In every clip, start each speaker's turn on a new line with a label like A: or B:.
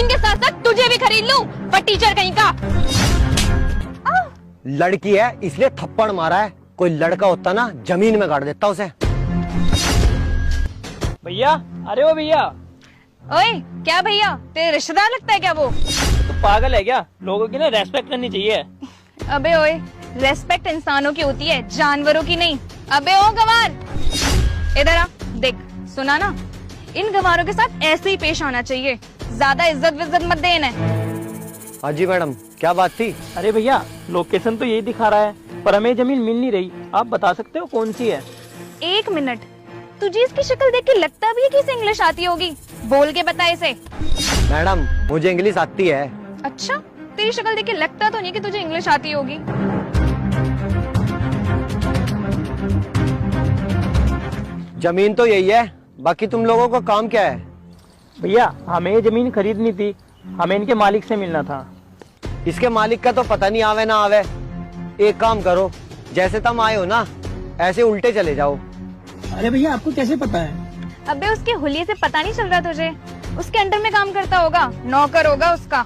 A: जमीन के साथ साथ तुझे भी खरीद लूं, पर टीचर कहीं का।
B: लड़की है इसलिए थप्पड़ मारा है, कोई लड़का होता ना जमीन में गाड़ देता उसे।
C: भैया, अरे वो भैया।
A: ओए क्या भैया, तेरे रिश्तेदार लगता है क्या वो?
C: तो पागल है क्या? लोगों की ना रेस्पेक्ट करनी चाहिए।
A: अबे ओए, रेस्पेक्ट इंसानों की होती है, जानवरों की नहीं। अबे ओ गंवार, इधर आ, देख सुना ना, इन गंवारों के साथ ऐसे ही पेश आना चाहिए, ज्यादा इज्जत विज्जत मत दे इन्हें।
B: हाँ जी मैडम, क्या बात थी?
C: अरे भैया, लोकेशन तो यही दिखा रहा है, पर हमें जमीन मिल नहीं रही। आप बता सकते हो कौन सी है?
A: एक मिनट, तुझे इसकी शक्ल देख के लगता भी है कि इसे इंग्लिश आती होगी, बोल के बता इसे।
B: मैडम मुझे इंग्लिश आती है।
A: अच्छा, तेरी शक्ल देख के लगता तो नहीं कि तुझे इंग्लिश आती होगी।
B: जमीन तो यही है, बाकी तुम लोगों का काम क्या है?
C: भैया, हमें ये जमीन खरीदनी थी, हमें इनके मालिक से मिलना था।
B: इसके मालिक का तो पता नहीं आवे ना आवे। एक काम करो, जैसे तुम आए हो ना ऐसे उल्टे चले जाओ।
C: अरे भैया, आपको कैसे पता है?
A: अबे उसके हुलिये से पता नहीं चल रहा तुझे? उसके अंडर में काम करता होगा, नौकर होगा उसका।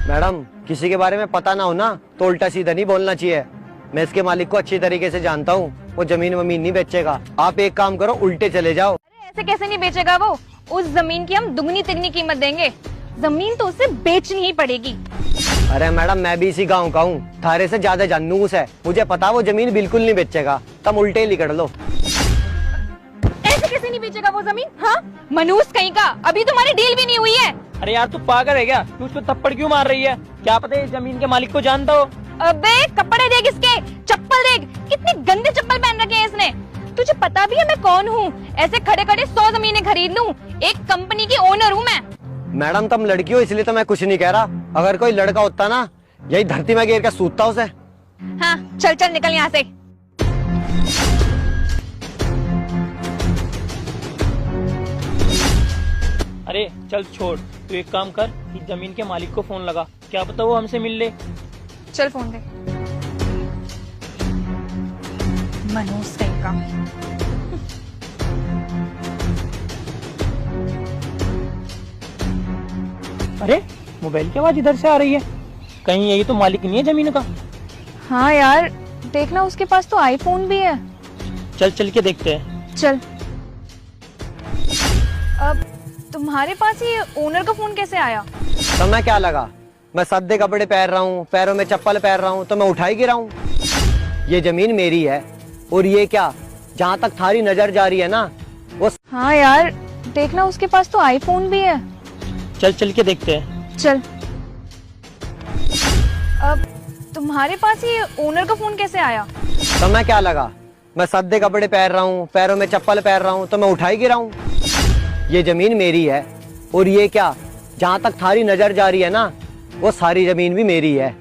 B: मैडम किसी के बारे में पता ना हो ना तो उल्टा सीधा नहीं बोलना चाहिए। मैं इसके मालिक को अच्छी तरीके से जानता हूँ, वो जमीन वमीन नहीं बेचेगा। आप एक काम करो, उल्टे चले जाओ।
A: अरे ऐसे कैसे नहीं बेचेगा वो? उस जमीन की हम दुगनी तिगनी कीमत देंगे, जमीन तो उसे बेचनी ही पड़ेगी।
B: अरे मैडम मैं भी इसी गांव का हूँ, थारे से ज्यादा जानूस है, मुझे पता वो जमीन बिल्कुल नहीं बेचेगा। तुम उल्टे ही लिकड़ लो।
A: ऐसे कैसे नहीं बेचेगा वो जमीन? हाँ मनूस कहीं का, अभी तुम्हारी डील भी नहीं हुई है।
C: अरे यार, तू पागल है क्या? तू उसको थप्पड़ क्यों मार रही है? क्या पता ये जमीन के मालिक को जानता हो।
A: अबे कपड़े देख इसके, चप्पल देख, कितनी गंदे चप्पल पहन रखे हैं इसने। तुझे पता भी है मैं कौन हूँ? ऐसे खड़े खड़े 100 जमीनें खरीद लूँ, एक कंपनी की ओनर हूँ मैं।
B: मैडम तुम लड़की हो इसलिए तो मैं कुछ नहीं कह रहा, अगर कोई लड़का होता ना यही धरती में गिर के सूतता उसे।
A: हाँ चल चल निकल यहाँ से।
C: अरे चल छोड़, तू एक काम कर, इस जमीन के मालिक को फोन लगा, क्या पता वो हमसे मिल ले।
A: चल फोन दे। मनूस कहीं का।
C: अरे मोबाइल की आवाज इधर से आ रही है, कहीं यही तो मालिक नहीं है जमीन का?
A: हाँ यार, देखना उसके पास तो आईफोन भी है।
C: चल चल के देखते हैं।
A: चल। अब तुम्हारे पास ये ओनर का फोन कैसे आया?
B: तो मैं क्या लगा, मैं सादे कपड़े पहन रहा हूँ, पैरों में चप्पल पहन रहा हूँ, तो मैं उठा ही गिरा हूँ। ये जमीन मेरी है, और ये क्या, जहाँ तक थारी नजर जा रही है ना वो।
A: हाँ यार, देखना उसके पास तो आईफोन भी है।
C: चल चल के देखते हैं।
A: चल। अब तुम्हारे पास ये ओनर का फोन कैसे आया?
B: तो मैं क्या लगा, मैं सादे कपड़े पहन रहा हूँ, पैरों में चप्पल पहन रहा हूँ, तो मैं उठा ही गिरा हूँ। ये जमीन मेरी है, और ये क्या, जहाँ तक थारी नजर जा रही है ना वो सारी जमीन भी मेरी है।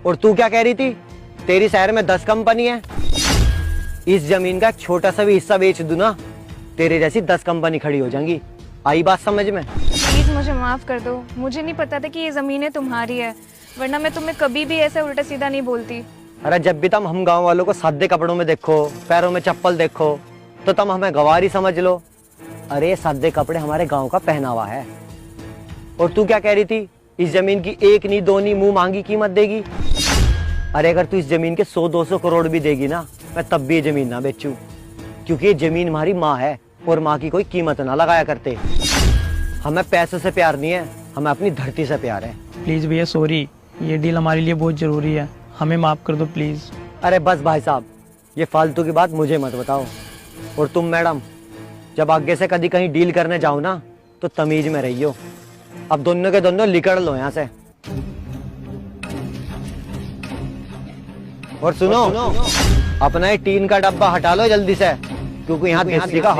B: और तू क्या कह रही थी, तेरी शहर में 10 कंपनी है, इस जमीन का एक छोटा सा भी हिस्सा बेच दूं ना, तेरे जैसी 10 कंपनी खड़ी हो जाएंगी। आई बात समझ में?
A: प्लीज मुझे माफ कर दो, मुझे नहीं पता था कि ये जमीनें तुम्हारी है, वरना मैं तुम्हें कभी भी ऐसे उल्टा सीधा नहीं बोलती।
B: अरे जब भी तुम हम गांव वालों को सादे कपड़ों में देखो, पैरों में चप्पल देखो, तो तुम हमें गवारी समझ लो। अरे ये सादे कपड़े हमारे गांव का पहनावा है। और तू क्या कह रही थी, इस जमीन की एक नहीं दो नहीं मुंह मांगी कीमत देगी? अरे अगर तू इस जमीन के 100-200 करोड़ भी देगी ना, मैं तब भी ये जमीन ना बेचूं, क्योंकि ये जमीन हमारी माँ है, और माँ की कोई कीमत ना लगाया करते। हमें पैसे से प्यार नहीं है, हमें अपनी धरती से प्यार है।
C: प्लीज भैया सॉरी, ये डील हमारे लिए बहुत जरूरी है, हमें माफ कर दो प्लीज।
B: अरे बस भाई साहब, ये फालतू की बात मुझे मत बताओ। और तुम मैडम, जब आगे से कभी कहीं डील करने जाओ ना तो तमीज में रहियो। अब दोनों के दोनों निकल लो यहाँ से। और सुनो, अपना ये टीन का डब्बा हटा लो जल्दी से, क्योंकि यहाँ देसी का